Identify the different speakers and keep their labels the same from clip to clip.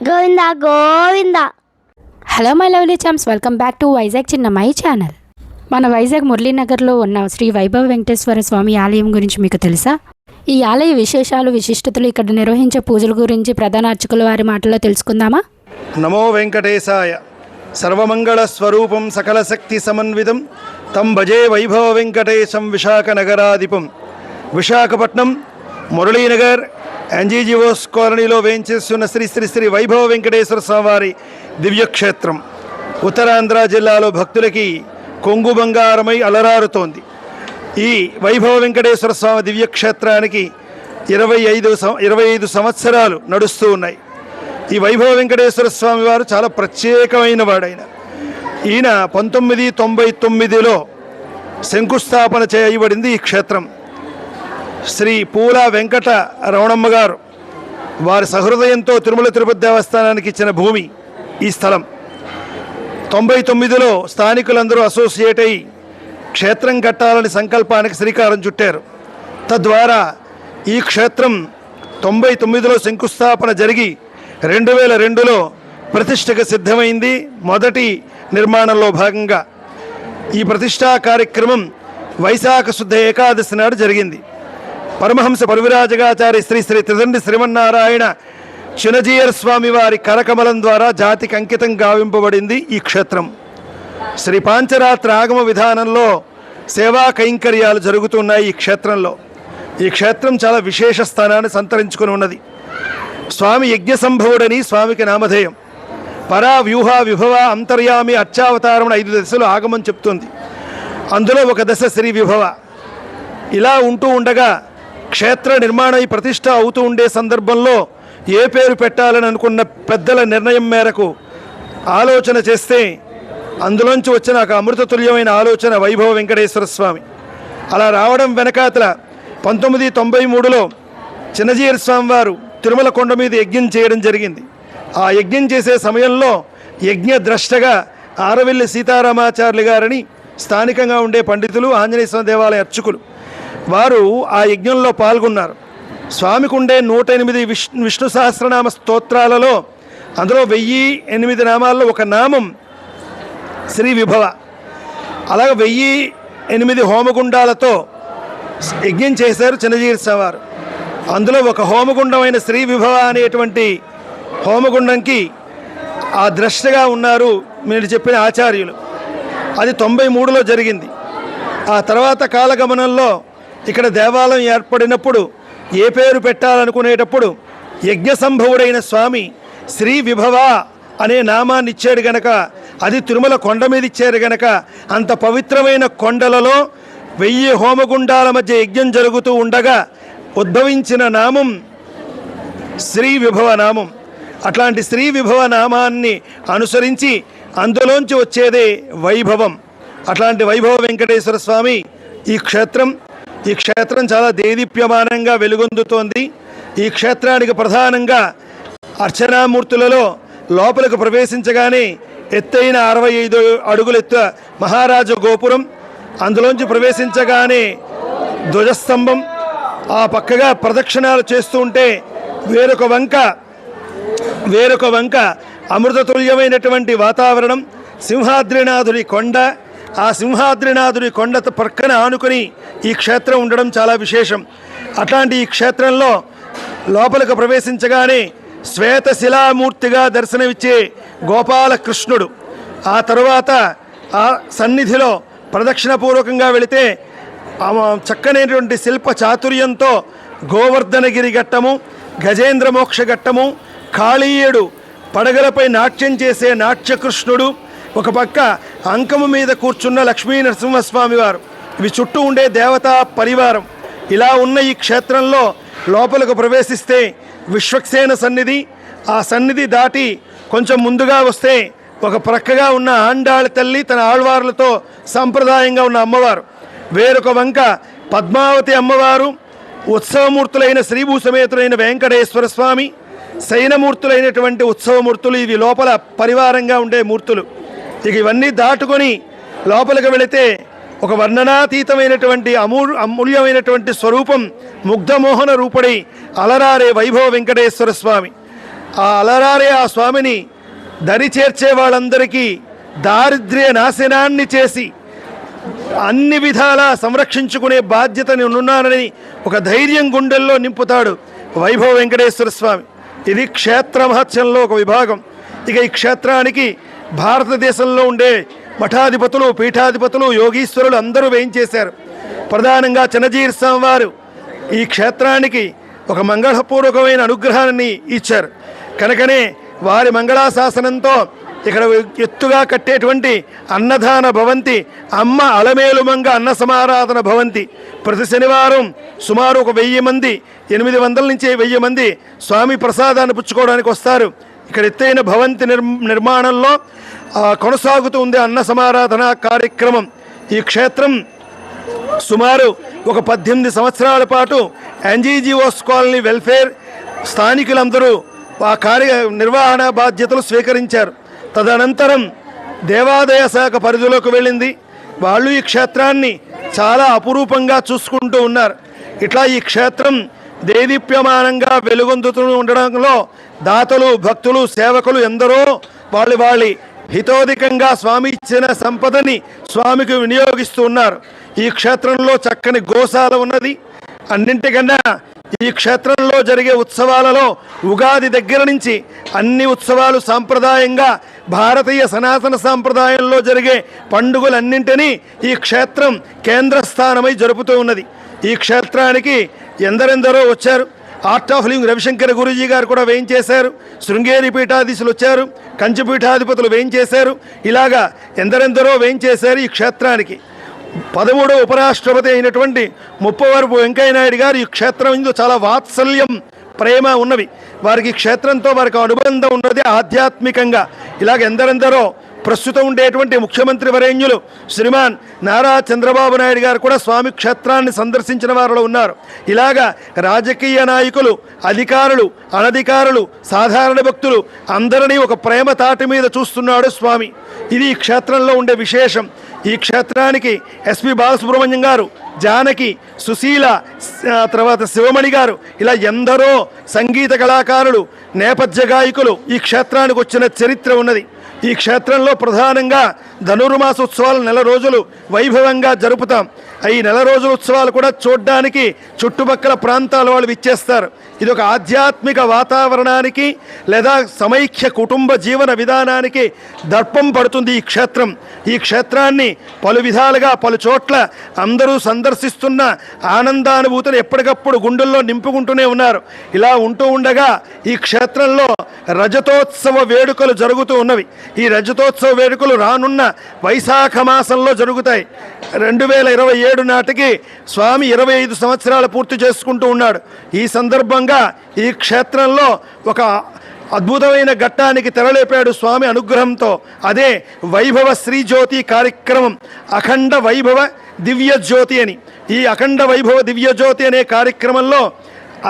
Speaker 1: Govinda Govinda.
Speaker 2: Hello my lovely charms, welcome back to Vizag చిన్నమ్మాయి channel. మన వైజాగ్ మురళీనగర్లో ఉన్న శ్రీ వైభవ వెంకటేశ్వర స్వామి ఆలయం గురించి మీకు తెలుసా? ఈ ఆలయ విశేషాలు, విశిష్టతలు, ఇక్కడ నిర్వహించే పూజల గురించి ప్రధాన అర్చకుల వారి మాటల్లో తెలుసుకుందామా?
Speaker 3: నమో వెంకటేశాయ. సర్వమంగళ స్వరూపం సకల శక్తి సమన్వితం తం భజే వైభవ వెంకటేశం విశాఖ నగరాధిపం. విశాఖపట్నం మురళీనగర్ ఎన్జీజీఓస్ కాలనీలో వేంచేస్తున్న శ్రీ శ్రీ శ్రీ వైభవ వెంకటేశ్వర స్వామివారి దివ్యక్షేత్రం ఉత్తరాంధ్ర జిల్లాలో భక్తులకి కొంగు బంగారమై అలరారుతోంది. ఈ వైభవ వెంకటేశ్వర స్వామి దివ్యక్షేత్రానికి 25 సంవత్సరాలు నడుస్తూ ఉన్నాయి. ఈ వైభవ వెంకటేశ్వర స్వామి వారు చాలా ప్రత్యేకమైన వాడైన ఈయన 1999లో శంకుస్థాపన చేయబడింది ఈ క్షేత్రం. శ్రీ పూల వెంకట రమణమ్మ గారు వారి సహృదయంతో తిరుమల తిరుపతి దేవస్థానానికి ఇచ్చిన భూమి ఈ స్థలం. 99లో స్థానికులందరూ అసోసియేట్ అయి క్షేత్రం కట్టాలని సంకల్పానికి శ్రీకారం చుట్టారు. తద్వారా ఈ క్షేత్రం 99లో శంకుస్థాపన జరిగి 2002లో ప్రతిష్టకు సిద్ధమైంది. మొదటి నిర్మాణంలో భాగంగా ఈ ప్రతిష్టా కార్యక్రమం వైశాఖ శుద్ధ ఏకాదశి నాడు జరిగింది. పరమహంస పరివిరాజగాచార్య శ్రీ శ్రీ త్రిదండి శ్రీమన్నారాయణ చినజీయర్ స్వామి వారి కరకమలం ద్వారా జాతికి అంకితం గావింపబడింది ఈ క్షేత్రం. శ్రీ పాంచరాత్ర ఆగమ విధానంలో సేవా కైంకర్యాలు జరుగుతున్నాయి ఈ క్షేత్రంలో. ఈ క్షేత్రం చాలా విశేష స్థానాన్ని సంతరించుకుని ఉన్నది. స్వామి యజ్ఞ సంభవుడని స్వామికి నామధేయం. పరా వ్యూహ విభవ అంతర్యామి అర్చావతారం 5 దశలు ఆగమం చెప్తుంది. అందులో ఒక దశ శ్రీ విభవ. ఇలా ఉంటూ ఉండగా క్షేత్ర నిర్మాణం ప్రతిష్ట అవుతూ ఉండే సందర్భంలో ఏ పేరు పెట్టాలని అనుకున్న పెద్దల నిర్ణయం మేరకు ఆలోచన చేస్తే అందులోంచి వచ్చిన ఒక అమృతతుల్యమైన ఆలోచన వైభవ వెంకటేశ్వర స్వామి. అలా రావడం వెనకాతల 1993లో చిన్నజీయర్ స్వామి వారు తిరుమల కొండ మీద యజ్ఞం చేయడం జరిగింది. ఆ యజ్ఞం చేసే సమయంలో యజ్ఞ ద్రష్టగా ఆరవెల్లి సీతారామాచార్యులు గారని స్థానికంగా ఉండే పండితులు, ఆంజనేయ స్వామి దేవాలయ అర్చకులు వారు ఆ యజ్ఞంలో పాల్గొన్నారు. స్వామికి ఉండే 108 విష్ణు సహస్రనామ స్తోత్రాలలో అందులో 1008 నామాల్లో ఒక నామం శ్రీ విభవ. అలాగే 1008 హోమగుండాలతో యజ్ఞం చేశారు చిన్నజీయర్ స్వామి వారు. అందులో ఒక హోమగుండమైన శ్రీ విభవ అనేటువంటి హోమగుండంకి ఆ ద్రష్టగా ఉన్నారు మీరు చెప్పిన ఆచార్యులు. అది 93లో జరిగింది. ఆ తర్వాత కాలగమనంలో ఇక్కడ దేవాలయం ఏర్పడినప్పుడు ఏ పేరు పెట్టాలనుకునేటప్పుడు యజ్ఞ సంభవుడైన స్వామి శ్రీ విభవ అనే నామాన్ని ఇచ్చాడు గనక, అది తిరుమల కొండ మీద ఇచ్చారు గనక, అంత పవిత్రమైన కొండలలో 1000 హోమగుండాల మధ్య యజ్ఞం జరుగుతూ ఉండగా ఉద్భవించిన నామం శ్రీ విభవ నామం. అట్లాంటి శ్రీ విభవ నామాన్ని అనుసరించి అందులోంచి వచ్చేదే వైభవం. అట్లాంటి వైభవ వెంకటేశ్వర స్వామి ఈ క్షేత్రం చాలా దేదీప్యమానంగా వెలుగొందుతోంది. ఈ క్షేత్రానికి ప్రధానంగా అర్చనామూర్తులలో లోపలికి ప్రవేశించగానే ఎత్తైన 65 అడుగుల ఎత్తు మహారాజ గోపురం, అందులోంచి ప్రవేశించగానే ధ్వజస్తంభం, ఆ పక్కగా ప్రదక్షిణాలు చేస్తూ ఉంటే వేరొక వంక అమృతతుల్యమైనటువంటి వాతావరణం, సింహాద్రినాథుడి కొండ. ఆ సింహాద్రినాథుడి కొండ పక్కన ఆనుకొని ఈ క్షేత్రం ఉండడం చాలా విశేషం. అట్లాంటి ఈ క్షేత్రంలో లోపలికి ప్రవేశించగానే శ్వేతశిలామూర్తిగా దర్శనమిచ్చే గోపాలకృష్ణుడు, ఆ తరువాత ఆ సన్నిధిలో ప్రదక్షిణపూర్వకంగా వెళితే చక్కనైనటువంటి శిల్ప చాతుర్యంతో గోవర్ధనగిరి ఘట్టము, గజేంద్ర మోక్ష ఘట్టము, కాళీయుడు పడగలపై నాట్యం చేసే నాట్యకృష్ణుడు, ఒక పక్క అంకము మీద కూర్చున్న లక్ష్మీ నరసింహస్వామి వారు, ఇవి చుట్టూ ఉండే దేవతా పరివారం. ఇలా ఉన్న ఈ క్షేత్రంలో లోపలకు ప్రవేశిస్తే విశ్వక్సేన సన్నిధి, ఆ సన్నిధి దాటి కొంచెం ముందుగా వస్తే ఒక ప్రక్కగా ఉన్న ఆండాళి తల్లి తన ఆళ్వార్లతో సంప్రదాయంగా ఉన్న అమ్మవారు, వేరొక వంక పద్మావతి అమ్మవారు, ఉత్సవమూర్తులైన శ్రీభూసమేతులైన వెంకటేశ్వర స్వామి, శయనమూర్తులైనటువంటి ఉత్సవమూర్తులు, ఇవి లోపల పరివారంగా ఉండే మూర్తులు. ఇక ఇవన్నీ దాటుకొని లోపలికి వెళితే ఒక వర్ణనాతీతమైనటువంటి అమూల్యమైనటువంటి స్వరూపం, ముగ్ధమోహన రూపుడై అలరారే వైభవ వెంకటేశ్వర స్వామి. ఆ అలరారే ఆ స్వామిని దరి చేర్చే వాళ్ళందరికీ దారిద్ర్య నాశనాన్ని చేసి అన్ని విధాలా సంరక్షించుకునే బాధ్యత నేనున్నానని ఒక ధైర్యం గుండెల్లో నింపుతాడు వైభవ వెంకటేశ్వర స్వామి. ఇది క్షేత్ర మహత్యంలో ఒక విభాగం. ఇక ఈ క్షేత్రానికి భారతదేశంలో ఉండే మఠాధిపతులు, పీఠాధిపతులు, యోగీశ్వరులు అందరూ వేయించేశారు. ప్రధానంగా చిన్నజీర స్వామి వారు ఈ క్షేత్రానికి ఒక మంగళపూర్వకమైన అనుగ్రహాన్ని ఇచ్చారు. కనుకనే వారి మంగళాశాసనంతో ఇక్కడ ఎత్తుగా కట్టేటువంటి అన్నదాన భవంతి, అమ్మ అలమేలుమంగ అన్న సమారాధన భవంతి. ప్రతి శనివారం సుమారు ఒక 1000 మంది, 800 నుంచి 1000 మంది స్వామి ప్రసాదాన్ని పుచ్చుకోవడానికి వస్తారు. ఇక్కడ ఎత్తైన భవంతి నిర్మాణంలో కొనసాగుతూ ఉంది అన్న సమారాధన కార్యక్రమం. ఈ క్షేత్రం సుమారు ఒక 18 సంవత్సరాల పాటు ఎన్జీజీఓస్ కాలనీ వెల్ఫేర్ స్థానికులందరూ ఆ నిర్వహణ బాధ్యతలు స్వీకరించారు. తదనంతరం దేవాదాయ శాఖ పరిధిలోకి వెళ్ళింది. వాళ్ళు ఈ క్షేత్రాన్ని చాలా అపురూపంగా చూసుకుంటూ ఉన్నారు. ఇట్లా ఈ క్షేత్రం దేదీప్యమానంగా వెలుగొందుతూ ఉండడంలో దాతలు, భక్తులు, సేవకులు ఎందరో వాళ్ళ హితోధికంగా స్వామి ఇచ్చిన సంపదని స్వామికి వినియోగిస్తూ ఉన్నారు. ఈ క్షేత్రంలో చక్కని గోశాల ఉన్నది. అన్నింటికన్నా ఈ క్షేత్రంలో జరిగే ఉత్సవాలలో ఉగాది దగ్గర నుంచి అన్ని ఉత్సవాలు సాంప్రదాయంగా భారతీయ సనాతన సాంప్రదాయంలో జరిగే పండుగలన్నింటినీ ఈ క్షేత్రం కేంద్రస్థానమై జరుపుతూ ఉన్నది. ఈ క్షేత్రానికి ఎందరెందరో వచ్చారు. Art of living Ravishankar Guruji గారు కూడా వేయించేశారు. శృంగేరి పీఠాధీశులు వచ్చారు. కంచి పీఠాధిపతులు వేయించేశారు. ఇలాగా ఎందరెందరో వేయించేశారు ఈ క్షేత్రానికి. 13వ ఉపరాష్ట్రపతి అయినటువంటి ముప్పవరపు వెంకయ్యనాయుడు గారు ఈ క్షేత్రం ఇందు చాలా వాత్సల్యం, ప్రేమ ఉన్నవి. వారికి క్షేత్రంతో వారికి అనుబంధం ఉన్నది ఆధ్యాత్మికంగా. ఇలాగ ఎందరెందరో ప్రస్తుతం ఉండేటువంటి ముఖ్యమంత్రి వరేణ్యులు శ్రీమాన్ నారా చంద్రబాబు నాయుడు గారు కూడా స్వామి క్షేత్రాన్ని సందర్శించిన వారిలో ఉన్నారు. ఇలాగా రాజకీయ నాయకులు, అధికారులు, అనధికారులు, సాధారణ భక్తులు అందరినీ ఒక ప్రేమ తాటి మీద చూస్తున్నాడు స్వామి. ఇది ఈ క్షేత్రంలో ఉండే విశేషం. ఈ క్షేత్రానికి ఎస్పి బాలసుబ్రహ్మణ్యం గారు, జానకి, సుశీల, తర్వాత శివమణి గారు, ఇలా ఎందరో సంగీత కళాకారులు, నేపథ్య గాయకులు ఈ క్షేత్రానికి వచ్చిన చరిత్ర ఉన్నది. ఈ క్షేత్రంలో ప్రధానంగా ధనుర్మాస ఉత్సవాలు 4 రోజులు వైభవంగా జరుపుతాం. ఈ 4 రోజుల ఉత్సవాలు కూడా చూడ్డానికి చుట్టుపక్కల ప్రాంతాల వాళ్ళు విచ్చేస్తారు. ఇది ఒక ఆధ్యాత్మిక వాతావరణానికి లేదా సమైక్య కుటుంబ జీవన విధానానికి దర్పం పడుతుంది ఈ క్షేత్రం. ఈ క్షేత్రాన్ని పలు విధాలుగా పలు చోట్ల అందరూ సందర్శిస్తున్న ఆనందానుభూతిని ఎప్పటికప్పుడు గుండెల్లో నింపుకుంటూనే ఉన్నారు. ఇలా ఉంటూ ఉండగా ఈ క్షేత్రంలో రజతోత్సవ వేడుకలు జరుగుతూ ఉన్నవి. ఈ రజతోత్సవ వేడుకలు రానున్న వైశాఖ మాసంలో జరుగుతాయి. 2027 నాటికి స్వామి 25 సంవత్సరాలు పూర్తి చేసుకుంటూ ఉన్నాడు. ఈ సందర్భంగా ఈ క్షేత్రంలో ఒక అద్భుతమైన ఘట్టానికి తెరలేపాడు స్వామి అనుగ్రహంతో. అదే వైభవ శ్రీజ్యోతి కార్యక్రమం, అఖండ వైభవ దివ్యజ్యోతి అని. ఈ అఖండ వైభవ దివ్యజ్యోతి అనే కార్యక్రమంలో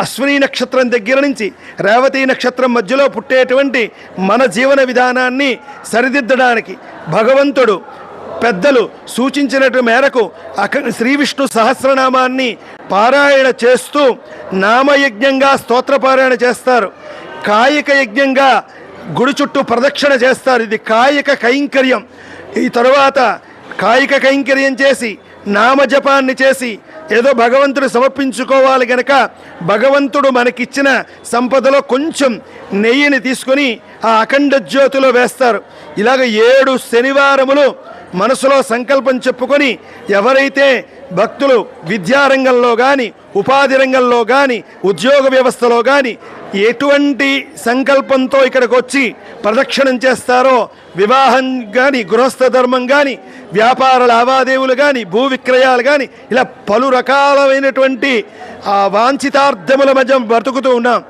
Speaker 3: అశ్విని నక్షత్రం దగ్గర నుంచి రేవతి నక్షత్రం మధ్యలో పుట్టేటువంటి మన జీవన విధానాన్ని సరిదిద్దడానికి భగవంతుడు పెద్దలు సూచించినట్టు మేరకు శ్రీ విష్ణు సహస్రనామాన్ని పారాయణ చేస్తూ నామయజ్ఞంగా స్తోత్రపారాయణ చేస్తారు. కాయిక యజ్ఞంగా గుడి చుట్టూ ప్రదక్షిణ చేస్తారు. ఇది కాయిక కైంకర్యం. ఈ తరువాత కాయిక కైంకర్యం చేసి నామజపాన్ని చేసి ఏదో భగవంతుడు సమర్పించుకోవాలి గనక భగవంతుడు మనకిచ్చిన సంపదలో కొంచెం నెయ్యిని తీసుకొని ఆ అఖండ జ్యోతిలో వేస్తారు. ఇలాగ 7 శనివారములు మనసులో సంకల్పం చెప్పుకొని ఎవరైతే భక్తులు విద్యారంగంలో కానీ, ఉపాధి రంగంలో కానీ, ఉద్యోగ వ్యవస్థలో కానీ ఎటువంటి సంకల్పంతో ఇక్కడికి వచ్చి ప్రదక్షిణం చేస్తారో, వివాహం కానీ, గృహస్థ ధర్మం కానీ, వ్యాపార లావాదేవీలు కానీ, భూ విక్రయాలు కానీ, ఇలా పలు రకాలైనటువంటి ఆ వాంఛితార్థముల మధ్య బ్రతుకుతూ ఉన్నాం.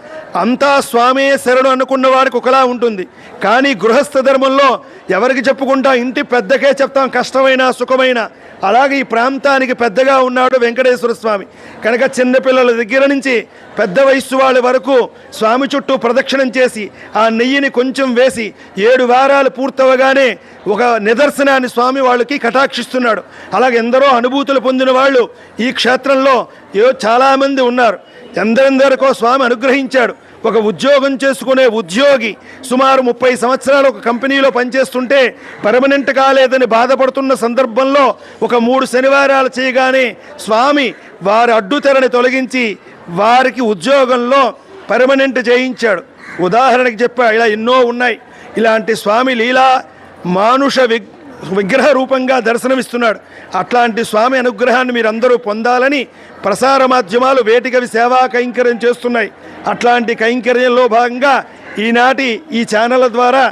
Speaker 3: అంతా స్వామే శరణు అనుకున్న వారికి ఒకలా ఉంటుంది. కానీ గృహస్థ ధర్మంలో ఎవరికి చెప్పుకుంటాం? ఇంటి పెద్దకే చెప్తాం, కష్టమైన సుఖమైన. అలాగే ఈ ప్రాంతానికి పెద్దగా ఉన్నాడు వెంకటేశ్వర స్వామి. కనుక చిన్నపిల్లల దగ్గర నుంచి పెద్ద వయస్సు వాళ్ళ వరకు స్వామి చుట్టూ ప్రదక్షిణం చేసి ఆ నెయ్యిని కొంచెం వేసి 7 వారాలు పూర్తవగానే ఒక నిదర్శనాన్ని స్వామి వాళ్ళకి కటాక్షిస్తున్నాడు. అలాగే ఎందరో అనుభూతులు పొందిన వాళ్ళు ఈ క్షేత్రంలో చాలామంది ఉన్నారు. ఎందరెందరికో స్వామి అనుగ్రహించాడు. ఒక ఉద్యోగం చేసుకునే ఉద్యోగి సుమారు 30 సంవత్సరాలు ఒక కంపెనీలో పనిచేస్తుంటే పర్మనెంట్ కాలేదని బాధపడుతున్న సందర్భంలో ఒక 3 శనివారాలు చేయగానే స్వామి వారి అడ్డుతెరని తొలగించి వారికి ఉద్యోగంలో పర్మనెంట్ చేయించాడు. ఉదాహరణకి చెప్పా, ఇలా ఎన్నో ఉన్నాయి. ఇలాంటి స్వామి లీలా మానుష విగ్రహ రూపంగా దర్శనమిస్తున్నాడు. అట్లాంటి స్వామి అనుగ్రహాన్ని మీరందరూ పొందాలని ప్రసార మాధ్యమాలు వేటికవి సేవా కైంకర్యం చేస్తున్నాయి. అట్లాంటి కైంకర్యంలో భాగంగా ఈనాటి ఈ ఛానళ్ళ ద్వారా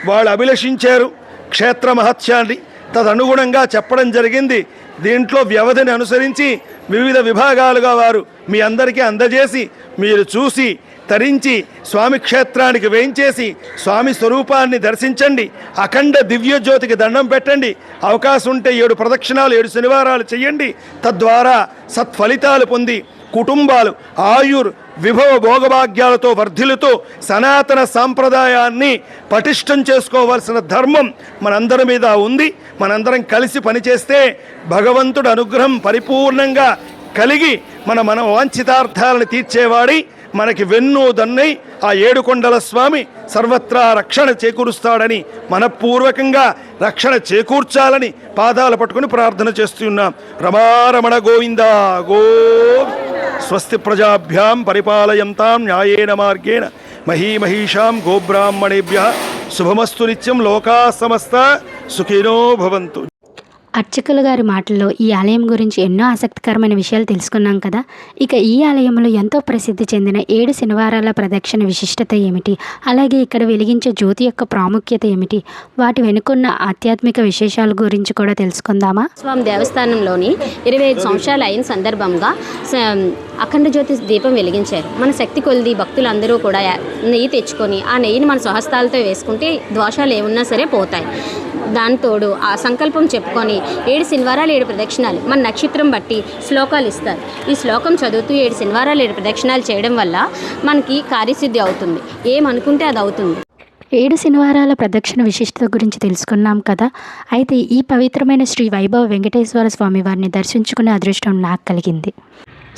Speaker 3: వాళ్ళు అభిలషించారు క్షేత్ర మహత్యాన్ని, తదనుగుణంగా చెప్పడం జరిగింది. దీంట్లో వ్యవధిని అనుసరించి వివిధ విభాగాలుగా వారు మీ అందరికీ అందజేసి మీరు చూసి తరించి స్వామి క్షేత్రానికి వేయించేసి స్వామి స్వరూపాన్ని దర్శించండి. అఖండ దివ్యజ్యోతికి దండం పెట్టండి. అవకాశం ఉంటే 7 ప్రదక్షిణాలు 7 శనివారాలు చేయండి. తద్వారా సత్ఫలితాలు పొంది కుటుంబాలు ఆయుర్ విభవ భోగభాగ్యాలతో వర్ధిల్లుతూ సనాతన సాంప్రదాయాన్ని పటిష్టం చేసుకోవాల్సిన ధర్మం మనందరి మీద ఉంది. మనందరం కలిసి పనిచేస్తే భగవంతుడు అనుగ్రహం పరిపూర్ణంగా కలిగి మన వాంఛితార్థాలను తీర్చేవాడి మనకి వెన్ను దన్నై ఆ 7 కొండల స్వామి సర్వత్రా రక్షణ చేకూరుస్తాడని మనపూర్వకంగా రక్షణ చేకూర్చాలని పాదాలు పట్టుకుని ప్రార్థన చేస్తున్నాం. రమారమణ గోవింద గో. స్వస్తి ప్రజాభ్యాం పరిపాలయంతాం న్యాయేన మార్గేణ మహీమహీషాం గోబ్రాహ్మణేభ్యః శుభమస్తు నిత్యం. లోకా సమస్త సుఖినో భవంతు.
Speaker 2: అర్చకుల గారి మాటల్లో ఈ ఆలయం గురించి ఎన్నో ఆసక్తికరమైన విషయాలు తెలుసుకున్నాం కదా. ఇక ఈ ఆలయంలో ఎంతో ప్రసిద్ధి చెందిన 7 శనివారాల ప్రదక్షిణ విశిష్టత ఏమిటి, అలాగే ఇక్కడ వెలిగించే జ్యోతి యొక్క ప్రాముఖ్యత ఏమిటి, వాటి వెనుకున్న ఆధ్యాత్మిక విశేషాల గురించి కూడా తెలుసుకుందామా.
Speaker 1: స్వామి దేవస్థానంలోని 25 సంవత్సరాలు అయిన సందర్భంగా అఖండ జ్యోతి దీపం వెలిగించారు. మన శక్తి కొలిది భక్తులందరూ కూడా నెయ్యి తెచ్చుకొని ఆ నెయ్యిని మన స్వహస్తాలతో వేసుకుంటే దోషాలు ఏమున్నా సరే పోతాయి. దానితోడు ఆ సంకల్పం చెప్పుకొని 7 శనివారాలు 7 ప్రదక్షిణాలు మన నక్షత్రం బట్టి శ్లోకాలు ఇస్తారు. ఈ శ్లోకం చదువుతూ 7 శనివారాలు 7 ప్రదక్షిణాలు చేయడం వల్ల మనకి కార్యసిద్ధి అవుతుంది. ఏమనుకుంటే అది అవుతుంది.
Speaker 2: 7 శనివారాల ప్రదక్షిణ విశిష్టత గురించి తెలుసుకున్నాం కదా. అయితే ఈ పవిత్రమైన శ్రీ వైభవ వెంకటేశ్వర స్వామి వారిని దర్శించుకునే అదృష్టం నాకు కలిగింది.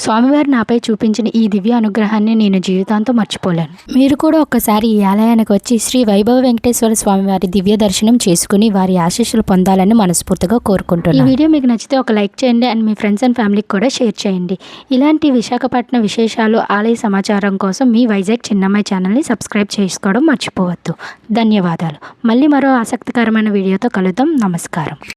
Speaker 2: స్వామివారు నాపై చూపించిన ఈ దివ్య అనుగ్రహాన్ని నేను జీవితాంతం మర్చిపోలేను. మీరు కూడా ఒక్కసారి ఈ ఆలయానికి వచ్చి శ్రీ వైభవ వెంకటేశ్వర స్వామి వారి దివ్య దర్శనం చేసుకుని వారి ఆశీస్సులు పొందాలని మనస్ఫూర్తిగా కోరుకుంటున్నాను. ఈ వీడియో మీకు నచ్చితే ఒక లైక్ చేయండి అండ్ మీ ఫ్రెండ్స్ అండ్ ఫ్యామిలీకి కూడా షేర్ చేయండి. ఇలాంటి విశాఖపట్నం విశేషాలు ఆలయ సమాచారం కోసం మీ వైజాగ్ చిన్నమ్మాయి ఛానల్ని సబ్స్క్రైబ్ చేసుకోవడం మర్చిపోవద్దు. ధన్యవాదాలు. మళ్ళీ మరో ఆసక్తికరమైన వీడియోతో కలుద్దాం. నమస్కారం.